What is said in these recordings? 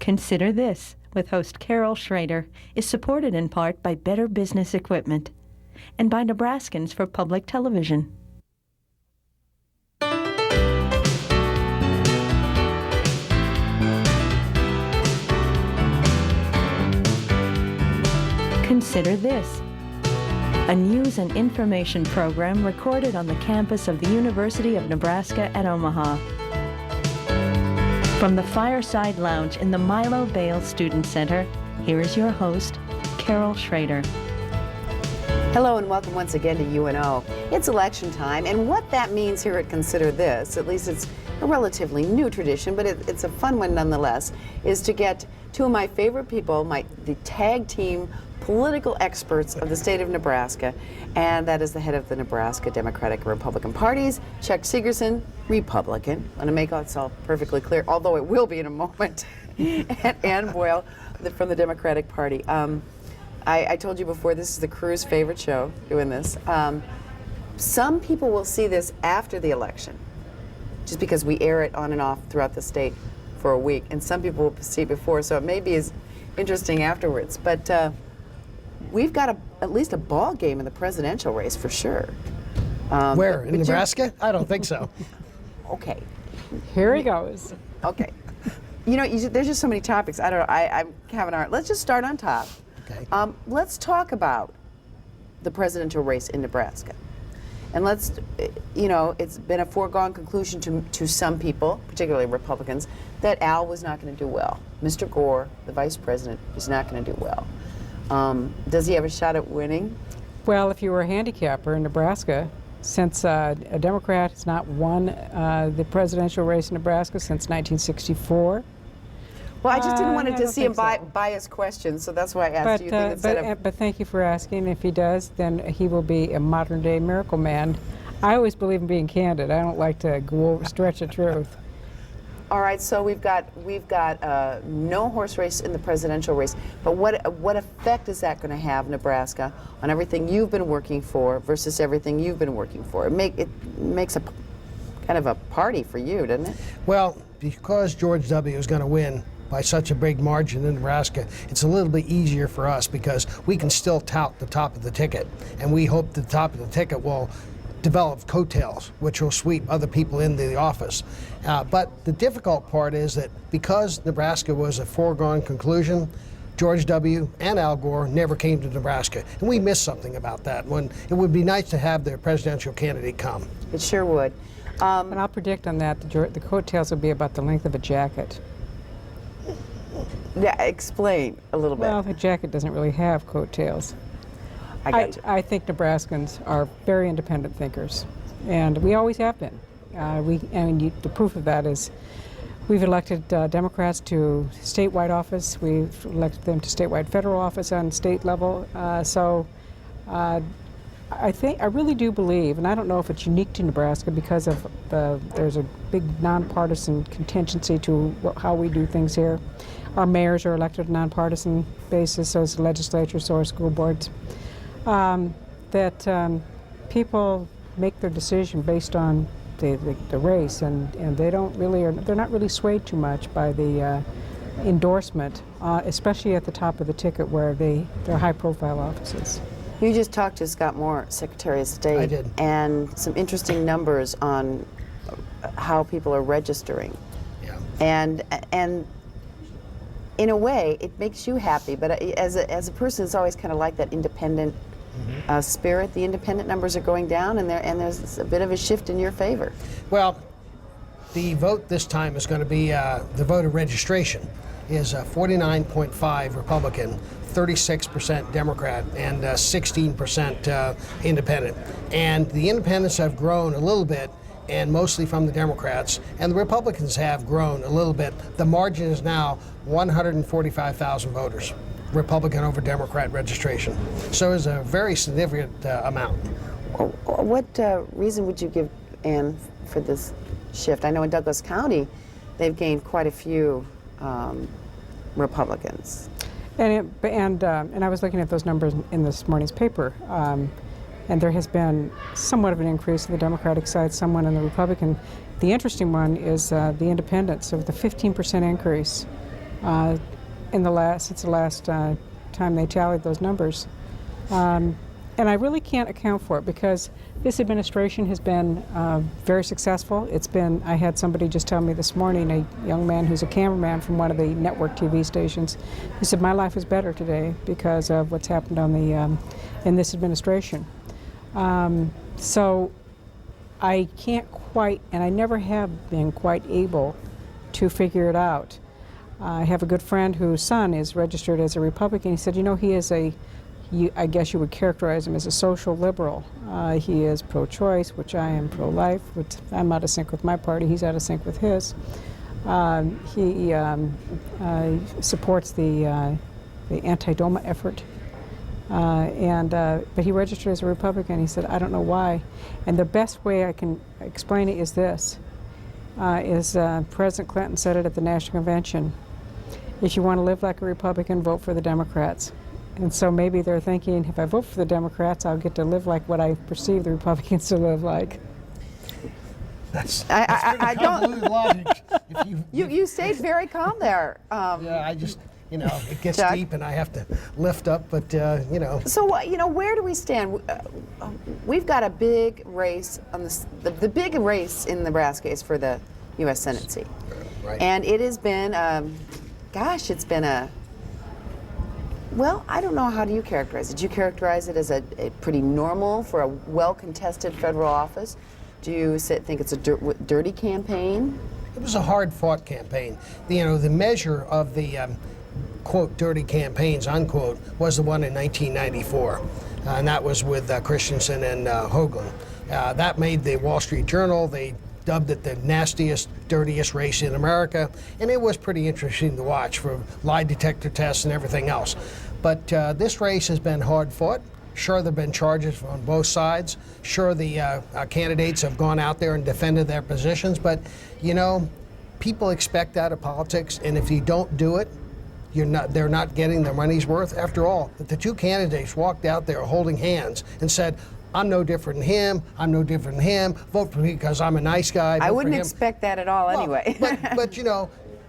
Consider This, with host Carol Schrader, is supported in part by Better Business Equipment and by Nebraskans for Public Television. Consider This, a news and information program recorded on the campus of the University of Nebraska at Omaha. From the Fireside Lounge in the Milo Bale Student Center, here is your host, Carol Schrader. Hello and welcome once again to UNO. It's election time, and what that means here at Consider This, at least it's a relatively new tradition, but it's a fun one nonetheless, is to get two of my favorite people, the tag team political experts of the state of Nebraska, and that is the head of the Nebraska Democratic and Republican parties, Chuck Segerson, Republican. I want to make that all perfectly clear, although it will be in a moment, and Ann Boyle from the Democratic Party. I told you before, this is the crew's favorite show, doing this. Some people will see this after the election, just because we air it on and off throughout the state for a week, and some people will see it before, so it may be as interesting afterwards. But we've got at least a ball game in the presidential race for sure. Where? In Nebraska? I don't think so. Okay. Here he goes. Okay. You know, there's just so many topics. I don't know. I'm having a hard. Let's just start on top. Okay. Let's talk about the presidential race in Nebraska. And let's, you know, it's been a foregone conclusion to some people, particularly Republicans, that Al was not going to do well. Mr. Gore, the vice president, is not going to do well. Does he have a shot at winning? Well, if you were a handicapper in Nebraska, since a Democrat has not won the presidential race in Nebraska since 1964. Well, I just didn't want to see him bias questions, so that's why I asked you. But thank you for asking. If he does, then he will be a modern-day miracle man. I always believe in being candid. I don't like to stretch the truth. All right, so we've got no horse race in the presidential race, but what effect is that going to have, Nebraska, on everything you've been working for versus everything you've been working for? It makes a kind of a party for you, doesn't it? Well, because George W. is going to win by such a big margin in Nebraska, it's a little bit easier for us because we can still tout the top of the ticket, and we hope the top of the ticket will develop coattails, which will sweep other people into the office. But the difficult part is that because Nebraska was a foregone conclusion, George W. and Al Gore never came to Nebraska. And we missed something about that. When it would be nice to have their presidential candidate come. It sure would. And I'll predict on that the coattails will be about the length of a jacket. Yeah, explain a little bit. Well, the jacket doesn't really have coattails. I got you. I think Nebraskans are very independent thinkers, and we always have been. The proof of that is we've elected Democrats to statewide office. We've elected them to statewide federal office on state level. I really do believe, and I don't know if it's unique to Nebraska because of there's a big nonpartisan contingency to how we do things here. Our mayors are elected on a nonpartisan basis, so is the legislature, so are school boards. That people make their decision based on the race, and they're not really swayed too much by the endorsement, especially at the top of the ticket where they're high-profile offices. You just talked to Scott Moore, Secretary of State. I did. And some interesting numbers on how people are registering. Yeah. And in a way, it makes you happy, but as a person that's always kind of like that independent spirit, the independent numbers are going down, and there's a bit of a shift in your favor. Well, the vote this time is going to be the voter registration is 49.5 Republican, 36% Democrat, and 16% independent. And the independents have grown a little bit, and mostly from the Democrats, and the Republicans have grown a little bit. The margin is now 145,000 voters, Republican over Democrat registration. So it's a very significant amount. What reason would you give, Ann, for this shift? I know in Douglas County, they've gained quite a few Republicans. And I was looking at those numbers in this morning's paper, and there has been somewhat of an increase in the Democratic side, somewhat on the Republican. The interesting one is the independents, so with the 15% increase since the last time they tallied those numbers. And I really can't account for it because this administration has been very successful. I had somebody just tell me this morning, a young man who's a cameraman from one of the network TV stations, he said, my life is better today because of what's happened in this administration. So I can't quite, and I never have been quite able to figure it out. I have a good friend whose son is registered as a Republican. He said, he is I guess you would characterize him as a social liberal. He is pro-choice, which I am pro-life, which I'm out of sync with my party. He's out of sync with his. He supports the anti-DOMA effort. But he registered as a Republican. He said, I don't know why. And the best way I can explain it is this, President Clinton said it at the National Convention. If you want to live like a Republican, vote for the Democrats. And so maybe they're thinking, if I vote for the Democrats, I'll get to live like what I perceive the Republicans to live like. That's I don't. convoluted logic. You stayed very calm there. Yeah, I just, it gets Chuck? deep and I have to lift up, but, So where do we stand? We've got a big race on this. The big race in Nebraska is for the U.S. Senate seat, Right. and it has been, it's been a. Well, I don't know. How do you characterize it? Do you characterize it as a pretty normal for a well-contested federal office? Do you think it's a dirty campaign? It was a hard-fought campaign. The measure of the quote dirty campaigns unquote was the one in 1994, and that was with Christensen and Hoagland. That made the Wall Street Journal. They dubbed it the nastiest, dirtiest race in America, and it was pretty interesting to watch for lie detector tests and everything else. But this race has been hard fought. Sure, there have been charges on both sides. Sure, the candidates have gone out there and defended their positions, but people expect that of politics, and if you don't do it, they're not getting their money's worth. After all, the two candidates walked out there holding hands and said, I'm no different than him, I'm no different than him, vote for me because I'm a nice guy. I wouldn't expect that at all anyway. But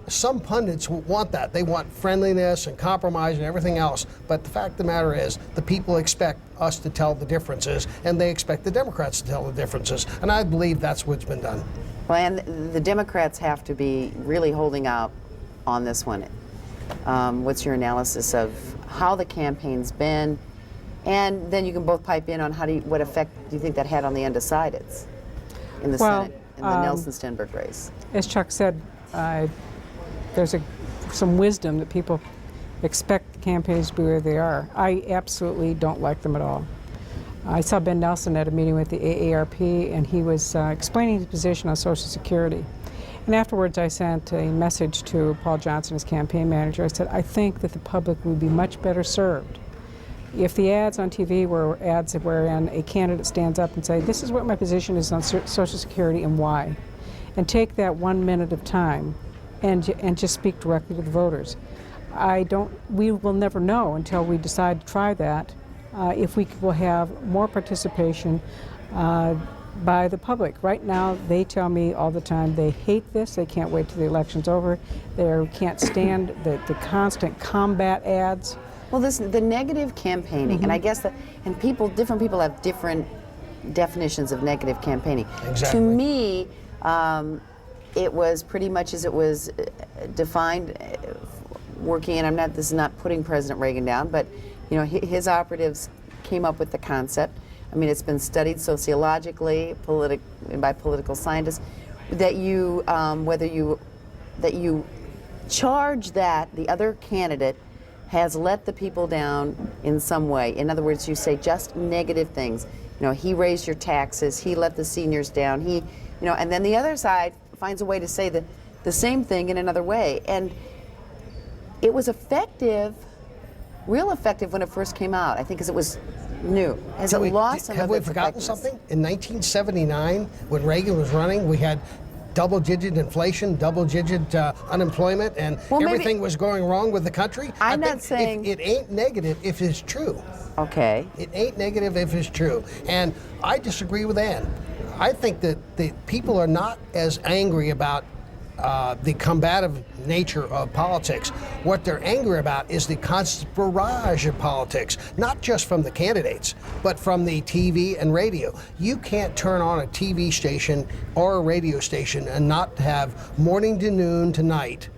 some pundits want that. They want friendliness and compromise and everything else. But the fact of the matter is, the people expect us to tell the differences, and they expect the Democrats to tell the differences. And I believe that's what's been done. Well, and the Democrats have to be really holding out on this one. What's your analysis of how the campaign's been? And then you can both pipe in on what effect do you think that had on the undecideds in the Senate, in the Nelson-Stenberg race? As Chuck said, there's some wisdom that people expect campaigns to be where they are. I absolutely don't like them at all. I saw Ben Nelson at a meeting with the AARP, and he was explaining his position on Social Security. And afterwards, I sent a message to Paul Johnson, his campaign manager. I said, I think that the public would be much better served if the ads on TV were ads wherein a candidate stands up and say, this is what my position is on Social Security and why, and take that 1 minute of time and just speak directly to the voters. We will never know until we decide to try that if we will have more participation by the public. Right now, they tell me all the time they hate this. They can't wait till the election's over. They can't stand the constant combat ads. Well, the negative campaigning, and I guess different people have different definitions of negative campaigning. Exactly. To me, it was pretty much as it was defined, working, and this is not putting President Reagan down, but his operatives came up with the concept. I mean, it's been studied sociologically, and by political scientists, that you charge that the other candidate has let the people down in some way. In other words, you say just negative things. He raised your taxes, he let the seniors down, and then the other side finds a way to say the same thing in another way. And it was effective, real effective when it first came out, I think, because it was new. Has it lost some of its Have we forgotten something? In 1979, when Reagan was running, we had double-digit inflation, double-digit unemployment, and everything was going wrong with the country. I'm not saying it ain't negative if it's true. Okay. It ain't negative if it's true. And I disagree with Ann. I think that the people are not as angry about the combative nature of politics. What they're angry about is the constant barrage of politics, not just from the candidates, but from the TV and radio. You can't turn on a TV station or a radio station and not have morning to noon to night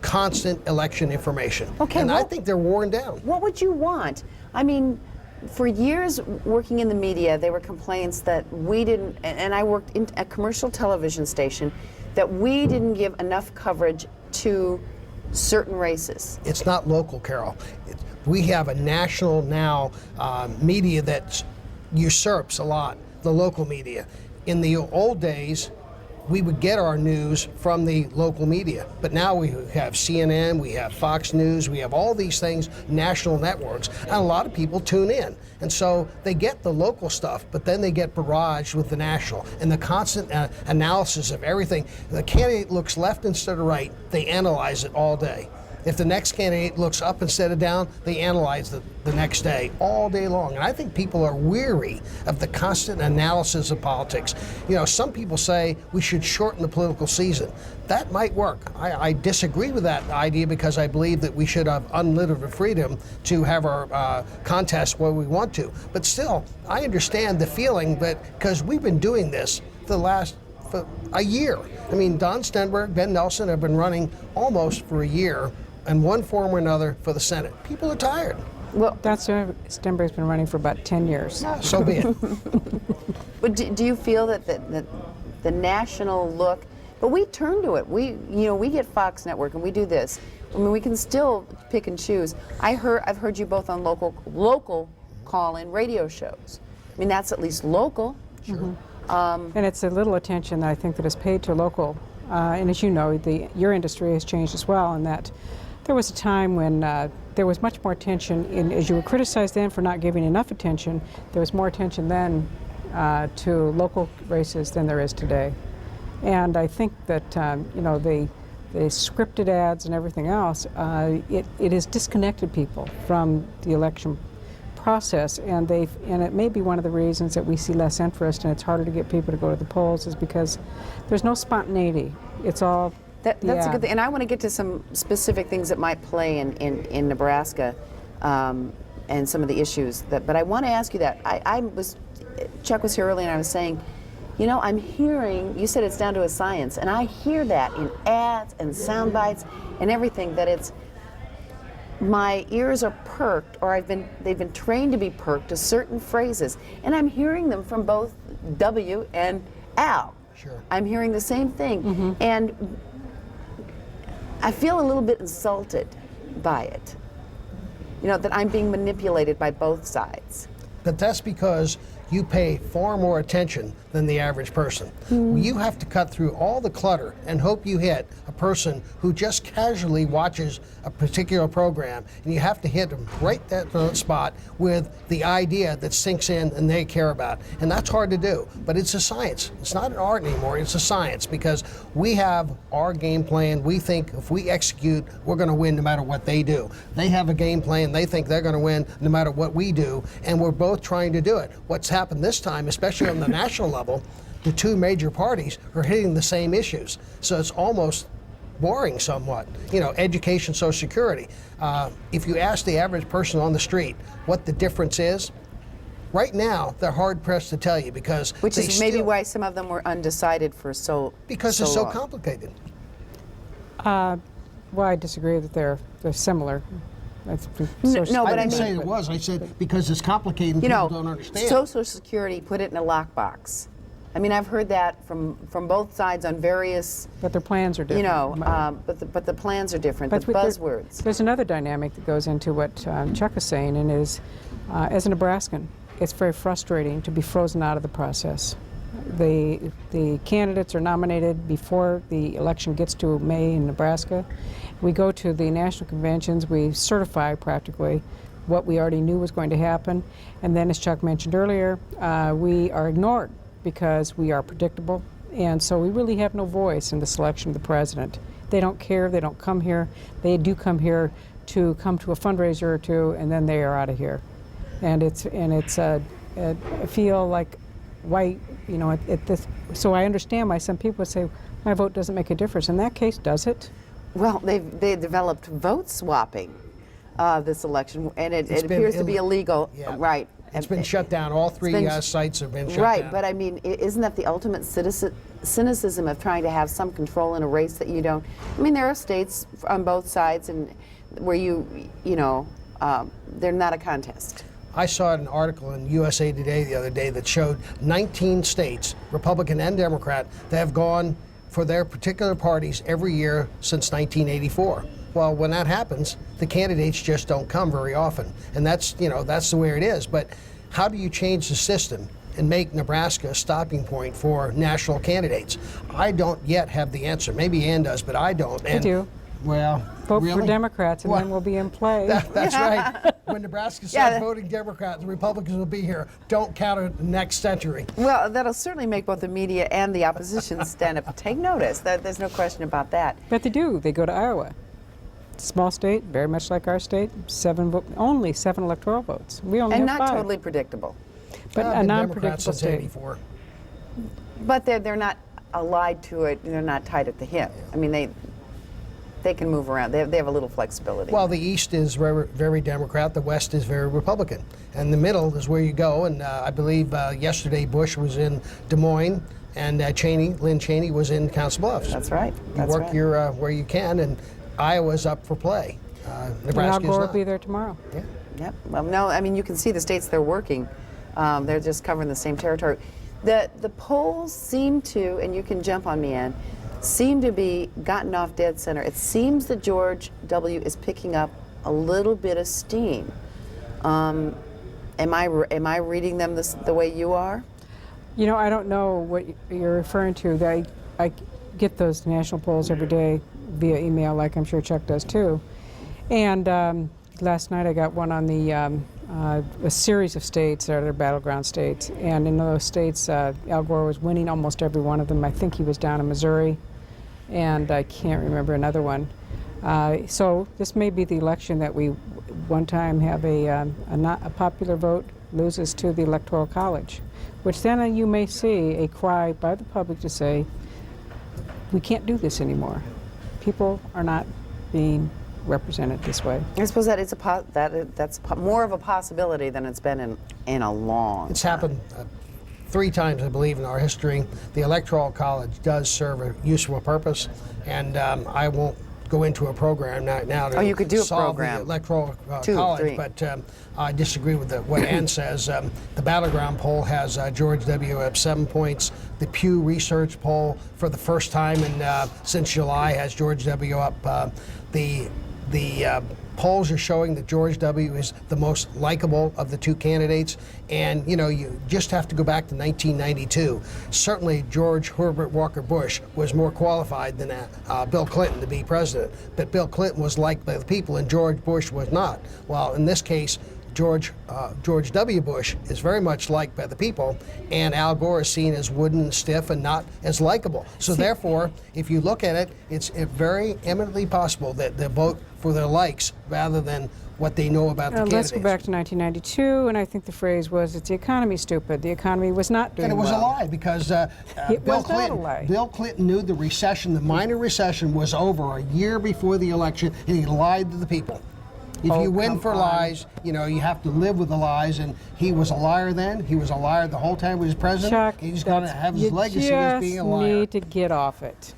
constant election information. Okay, and I well, think they're worn down. What would you want? I mean, for years working in the media, there were complaints that we didn't, and I worked in a commercial television station, that we didn't give enough coverage to certain races. It's not local, Carol. We have a national now media that usurps a lot the local media. In the old days, we would get our news from the local media, but now we have CNN, we have Fox News, we have all these things, national networks, and a lot of people tune in. And so they get the local stuff, but then they get barraged with the national and the constant analysis of everything. The candidate looks left instead of right, they analyze it all day. If the next candidate looks up instead of down, they analyze the next day, all day long. And I think people are weary of the constant analysis of politics. You know, some people say we should shorten the political season. That might work. I disagree with that idea because I believe that we should have unlimited freedom to have our contests where we want to. But still, I understand the feeling that, because we've been doing this for a year. I mean, Don Stenberg, Ben Nelson have been running almost for a year in one form or another for the Senate. People are tired. Well, Stenberg's been running for about 10 years. So be it. but do you feel that the national look, but we turn to it. We get Fox Network and we do this. I mean, we can still pick and choose. I've heard you both on local call-in radio shows. I mean, that's at least local. Sure. And it's a little attention that I think that is paid to local. And as you know, your industry has changed as well in that there was a time when there was much more attention, as you were criticized then for not giving enough attention, there was more attention then to local races than there is today. And I think that, the scripted ads and everything else, it has disconnected people from the election process, and it may be one of the reasons that we see less interest and it's harder to get people to go to the polls is because there's no spontaneity. It's all that's a good thing. And I want to get to some specific things that might play in Nebraska and some of the issues. But I want to ask you that. Chuck was here earlier and I was saying, I'm hearing, you said it's down to a science, and I hear that in ads and sound bites and everything, that it's, my ears are perked, or they've been trained to be perked to certain phrases, and I'm hearing them from both W and Al. Sure. I'm hearing the same thing, and I feel a little bit insulted by it. That I'm being manipulated by both sides. But that's because you pay far more attention than the average person. You have to cut through all the clutter and hope you hit a person who just casually watches a particular program, and you have to hit them right that spot with the idea that sinks in and they care about. And that's hard to do, but it's a science. It's not an art anymore, it's a science, because we have our game plan. We think if we execute, we're going to win no matter what they do. They have a game plan, they think they're going to win no matter what we do, and we're both trying to do it. What's happened this time, especially on the national level, the two major parties are hitting the same issues. So it's almost boring somewhat. Education, Social Security. If you ask the average person on the street what the difference is, right now they're hard pressed to tell you, because which is maybe why some of them were undecided for because so it's so long. complicated. Well, I disagree that they're similar. No, but I didn't say it was. I said because it's complicated and people don't understand. Social Security, put it in a lockbox. I mean, I've heard that from both sides on various. But their plans are different. But the plans are different. But the buzzwords. There's another dynamic that goes into what Chuck is saying, and is, as a Nebraskan, it's very frustrating to be frozen out of the process. The candidates are nominated before the election gets to May in Nebraska. We go to the national conventions, we certify practically what we already knew was going to happen, and then, as Chuck mentioned earlier, we are ignored because we are predictable, and so we really have no voice in the selection of the president. They don't care, they don't come here. They do come here to come to a fundraiser or two, and then they are out of here. And I feel like, why, so I understand why some people would say, my vote doesn't make a difference. In that case, does it? Well, they developed vote swapping this election, and it It's been appears to be illegal. Yeah. Right. It's been shut down. All three been sites have been shut Right, down. but I mean, isn't that the ultimate cynicism of trying to have some control in a race that you don't? I mean, there are states on both sides, and where they're not a contest. I saw an article in USA Today the other day that showed 19 states, Republican and Democrat, that have gone for their particular parties every year since 1984. Well, when that happens, the candidates just don't come very often, and that's the way it is. But how do you change the system and make Nebraska a stopping point for national candidates? I don't yet have the answer. Maybe Ann does, but I don't. I do. Well, Vote really? for Democrats, and Well, then we'll be in play. That's right. When Nebraska starts Yeah. voting Democrat, the Republicans will be here. Don't count it the next century. Well, that'll certainly make both the media and the opposition stand up and take notice. There's no question about that. But they do. They go to Iowa. Small state, very much like our state. Only 7 electoral votes. We only And have not 5. totally predictable. But I've a been Democrat non-predictable since state. '84. But they're not allied to it. They're not tied at the hip. I mean, they can move around. They have a little flexibility. Well, the East is very, very Democrat. The West is very Republican. And the middle is where you go. And I believe yesterday Bush was in Des Moines, and Lynn Cheney was in Council Bluffs. That's right. You That's work right. your where you can, and Iowa's up for play. And Al Nebraska is Gore will not. be there tomorrow. Yeah. Yep. Well, no, I mean, you can see the states they're working. They're just covering the same territory. The polls seem to, and you can jump on me, Ann, seem to be gotten off dead center. It seems that George W. is picking up a little bit of steam. Am I reading them the way you are? You know, I don't know what you're referring to. I get those national polls every day via email, like I'm sure Chuck does too. And last night I got one on the a series of states that are battleground states, and in those states, Al Gore was winning almost every one of them. I think he was down in Missouri, and I can't remember another one. So this may be the election that we one time have a popular vote loses to the Electoral College, which then you may see a cry by the public to say, we can't do this anymore. People are not being represented this way. I suppose that is that's more of a possibility than it's been in a long. It's happened 3 times, I believe, in our history. The Electoral College does serve a useful purpose, and I won't go into a program now to you could do a solve program. the Electoral 2, College, 3. but I disagree with what Ann says. The Battleground poll has George W. up 7 points. The Pew Research poll, for the first time since July, has George W. up. The polls are showing that George W. is the most likable of the 2 candidates, and you just have to go back to 1992. Certainly George Herbert Walker Bush was more qualified than Bill Clinton to be president, but Bill Clinton was liked by the people and George Bush was not. Well, in this case, George W. Bush is very much liked by the people, and Al Gore is seen as wooden and stiff and not as likable. So therefore, if you look at it, it's very eminently possible that they vote for their likes rather than what they know about the candidates. Let's go back to 1992, and I think the phrase was, "It's the economy, stupid." The economy was not doing And it was well. a lie because It was not a lie. Bill Clinton knew the recession, the minor recession, was over a year before the election, and he lied to the people. If Oh, you win come for on. lies, you have to live with the lies, and he was a liar then. He was a liar the whole time he was president. Chuck, He's going to have his legacy as being a liar. You need to get off it.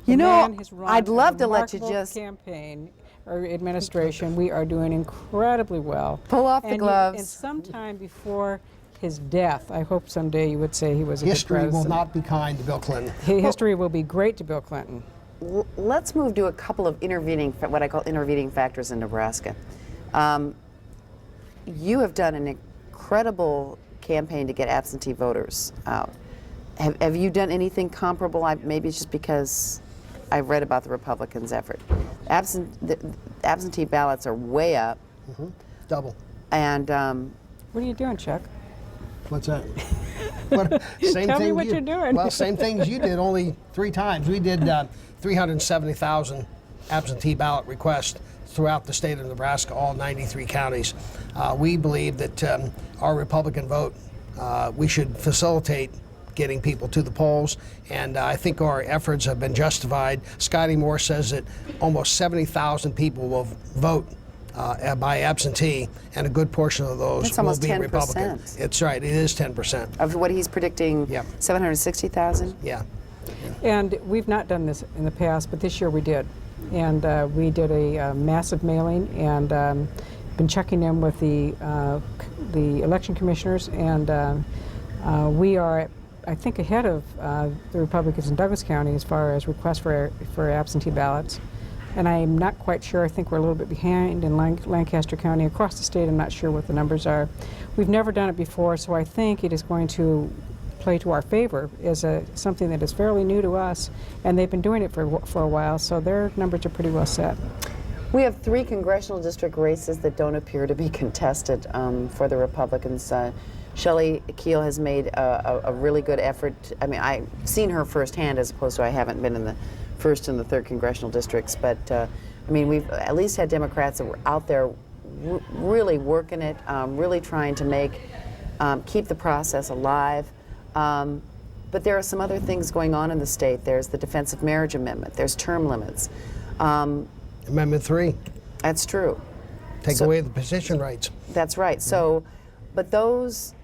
You The know, man has run I'd a love to let you remarkable just campaign or administration. We are doing incredibly well. Pull off the And gloves. And sometime before his death, I hope someday you would say he was a History good will president. not be kind to Bill Clinton. History will be great to Bill Clinton. let's move to a couple of what I call intervening factors in Nebraska. You have done an incredible campaign to get absentee voters out. Have you done anything comparable? Maybe it's just because I've read about the Republicans' effort. Absentee ballots are way up. Double. And What are you doing, Chuck? What's that? Same Tell me thing what you're doing. Well, same thing as you did, only 3 times. We did 370,000 absentee ballot requests throughout the state of Nebraska, all 93 counties. We believe that our Republican vote, we should facilitate getting people to the polls, and I think our efforts have been justified. Scotty Moore says that almost 70,000 people will vote by absentee, and a good portion of those That's will almost be 10%. Republican. It's right, it is 10%. Of what he's predicting, Yep. 760,000? Yeah. And we've not done this in the past, but this year we did. And we did a massive mailing, and been checking in with the election commissioners, and we are, I think, ahead of the Republicans in Douglas County as far as requests for absentee ballots. And I'm not quite sure. I think we're a little bit behind in Lancaster County. Across the state, I'm not sure what the numbers are. We've never done it before, so I think it is going to play to our favor as something that is fairly new to us, and they've been doing it for a while, so their numbers are pretty well set. We have 3 congressional district races that don't appear to be contested for the Republicans. Shelley Keel has made a really good effort. I mean, I've seen her firsthand as opposed to I haven't been in the 1st and the 3rd congressional districts, but I mean, we've at least had Democrats that were out there really working it, really trying to keep the process alive. But there are some other things going on in the state. There's the Defense of Marriage Amendment. There's term limits. Amendment 3, That's true. take away the petition rights. That's right. So, but those,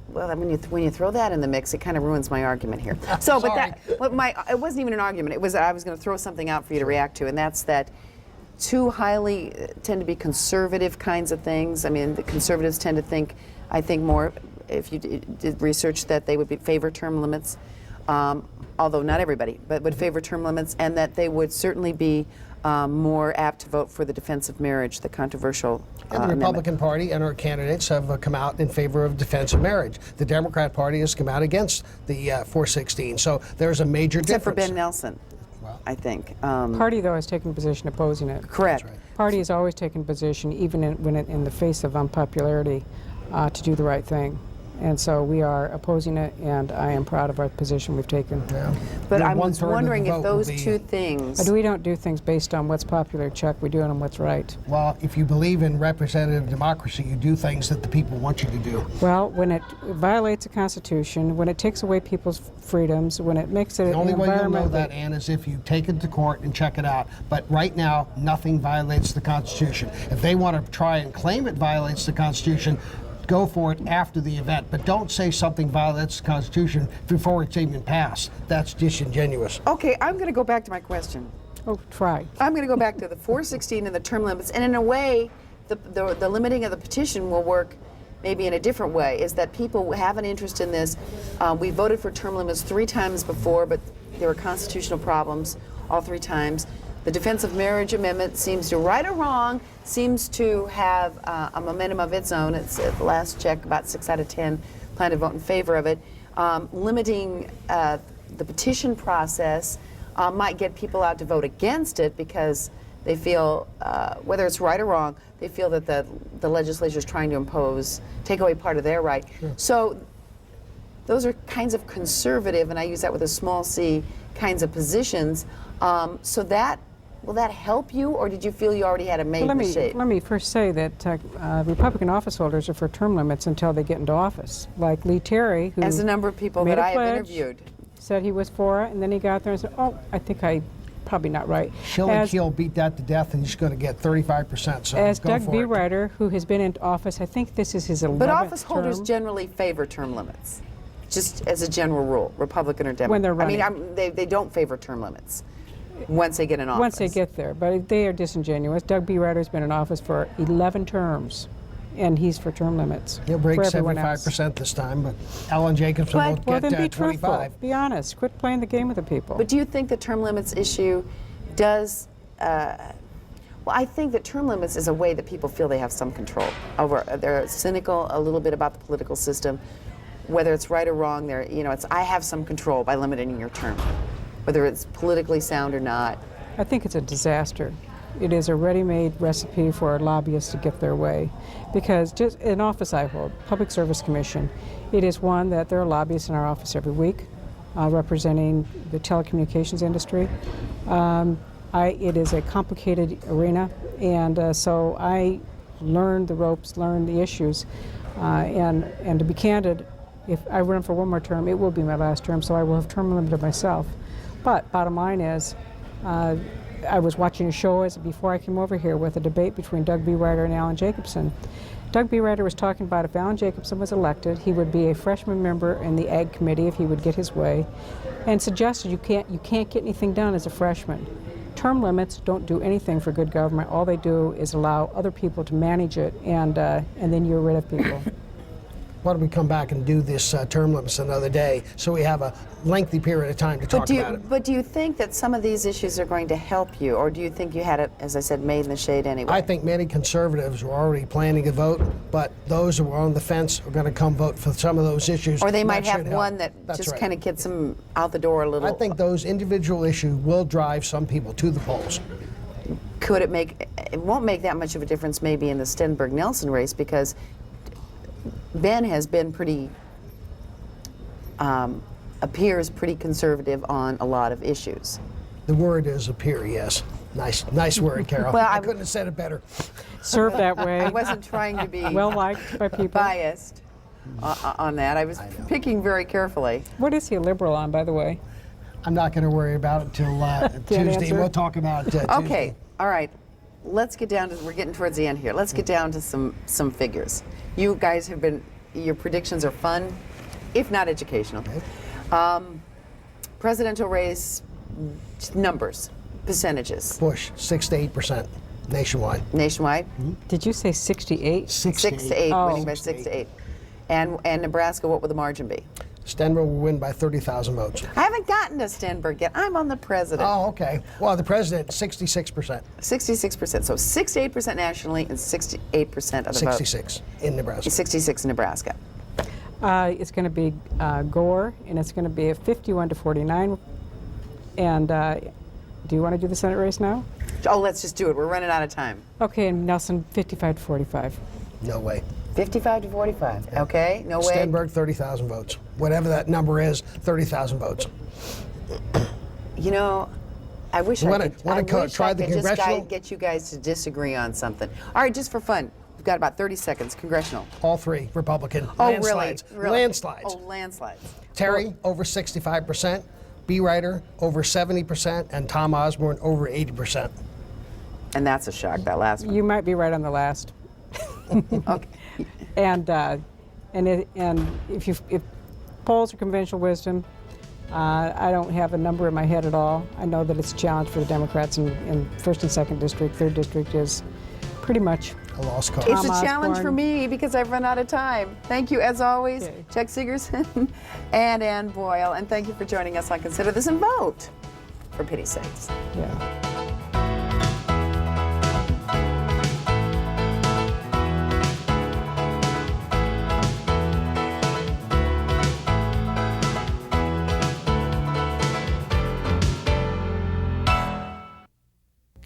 well, when you throw that in the mix, it kind of ruins my argument here. So, it wasn't even an argument. It was I was going to throw something out for you to react to, and that's that too highly tend to be conservative kinds of things. I mean, the conservatives tend to think, I think more, if you did research, that they would favor term limits, although not everybody, but would favor term limits, and that they would certainly be more apt to vote for the Defense of Marriage, the controversial And the Republican Party and our candidates have come out in favor of defense of marriage. The Democrat Party has come out against the 416. So there's a major Except for difference. Ben Nelson, I think. Party, though, has taken a position opposing it. Correct. That's right. Party has always taken position, even in the face of unpopularity, to do the right thing. And so we are opposing it, and I am proud of our position we've taken. Yeah. But Yeah, I was 1/3 of the wondering if vote those will be- two things. But we don't do things based on what's popular, Chuck. We do it on what's right. Well, if you believe in representative democracy, you do things that the people want you to do. Well, when it violates the Constitution, when it takes away people's freedoms, when it makes it The an only way you'll know environment that, Ann, is if you take it to court and check it out. But right now, nothing violates the Constitution. If they want to try and claim it violates the Constitution, go for it after the event. But don't say something violates the Constitution before it's even passed. That's disingenuous. Okay, I'm going to go back to my question. Oh, try. I'm going to go back to the 416 and the term limits, and in a way, the limiting of the petition will work maybe in a different way, is that people have an interest in this. We voted for term limits 3 times before, but there were constitutional problems all 3 times. The Defense of Marriage Amendment seems to, right or wrong, seems to have a momentum of its own. It's at the last check, about 6 out of 10 plan to vote in favor of it. Limiting the petition process might get people out to vote against it because they feel, whether it's right or wrong, they feel that the legislature is trying to take away part of their right. Sure. So those are kinds of conservative, and I use that with a small c, kinds of positions. So will that help you, or did you feel you already had a made shape? Let me first say that Republican office holders are for term limits until they get into office. Like Lee Terry, who as a number of people made that a I have pledge, interviewed, said he was for it, and then he got there and said, "Oh, I think I probably not right." Shelley Keel beat that to death, and he's going to get 35%. So as go Doug for B. it. Ryder, who has been in office, I think this is his 11th but office holders term. generally favor term limits, just as a general rule, Republican or Democrat. When they're running. I mean, they don't favor term limits once they get in office. Once they get there, but they are disingenuous. Doug B. Ryder's been in office for 11 terms, and he's for term limits. He'll break for everyone else. 75% this time, but Alan Jacobson will Well, get then be truthful. 25. Be honest. Quit playing the game with the people. But do you think the term limits issue does? Well, I think that term limits is a way that people feel they have some control over. They're cynical a little bit about the political system, whether it's right or wrong. I have some control by limiting your term, whether it's politically sound or not. I think it's a disaster. It is a ready-made recipe for lobbyists to get their way. Because just an office I hold, Public Service Commission, it is one that there are lobbyists in our office every week representing the telecommunications industry. It is a complicated arena, and so I learned the ropes, learned the issues, and to be candid, if I run for one more term, it will be my last term, so I will have term limited myself. But bottom line is, I was watching a show before I came over here with a debate between Doug Bereuter and Alan Jacobson. Doug Bereuter was talking about if Alan Jacobson was elected, he would be a freshman member in the Ag Committee if he would get his way, and suggested you can't get anything done as a freshman. Term limits don't do anything for good government. All they do is allow other people to manage it, and then you're rid of people. Why don't we come back and do this term limits another day so we have a lengthy period of time to talk about it? But do you think that some of these issues are going to help you, or do you think you had it, as I said, made in the shade anyway? I think many conservatives were already planning to vote, but those who are on the fence are going to come vote for some of those issues. Or they might That have should help. one that That's just right. kind of gets them out the door a little. I think those individual issues will drive some people to the polls. Could it make, it won't make that much of a difference maybe in the Stenberg-Nelson race, because Ben has been pretty, appears pretty conservative on a lot of issues. The word is appear, yes. Nice word, Carol. Well, I couldn't have said it better. Serve that way. I wasn't trying to be Well liked by people. biased on that. I was picking very carefully. What is he a liberal on, by the way? I'm not going to worry about it till Tuesday. answer? We'll talk about it Tuesday. Okay, all right. Let's get down to, we're getting towards the end here. Let's get down to some figures. You guys have been, your predictions are fun, if not educational. Presidential race, numbers, percentages, Bush, 6 to 8% nationwide. nationwide, Did you say 68? 6 6 to 8, Oh. winning by 6 to 8. And Nebraska, what would the margin be? Stenberg will win by 30,000 votes. I haven't gotten to Stenberg yet. I'm on the president. Oh, okay. Well, the president, 66%. 66%. So 6 to 8% nationally and 68% of the vote. 66 in Nebraska. 66 in Nebraska. It's going to be Gore, and it's going to be a 51 to 49. And do you want to do the Senate race now? Oh, let's just do it. We're running out of time. Okay, and Nelson, 55 to 45. No way. 55 to 45. Okay, no way. Stenberg, 30,000 votes. Whatever that number is, 30,000 votes. You know, I wish You I wanna- could, wanna I co- wish try I the could just congressional? get you guys to disagree on something. All right, just for fun. We've got about 30 seconds. Congressional. All three Republican. Oh, Landslides. really? Landslides. Oh, landslides. Terry, over 65%. Bereuter, over 70%. And Tom Osborne, over 80%. And that's a shock, that last one. You might be right on the last. Okay. And if polls are conventional wisdom, I don't have a number in my head at all. I know that it's a challenge for the Democrats in first and second district. Third district is pretty much. A lost cause. It's Tom a challenge for Osborne. me because I've run out of time. Thank you, as always, Okay. Chuck Sigerson and Ann Boyle. And thank you for joining us on Consider This and Vote, for pity's sakes. Yeah.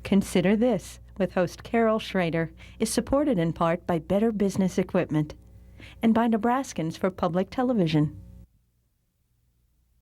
Consider This with host Carol Schrader is supported in part by Better Business Equipment and by Nebraskans for Public Television.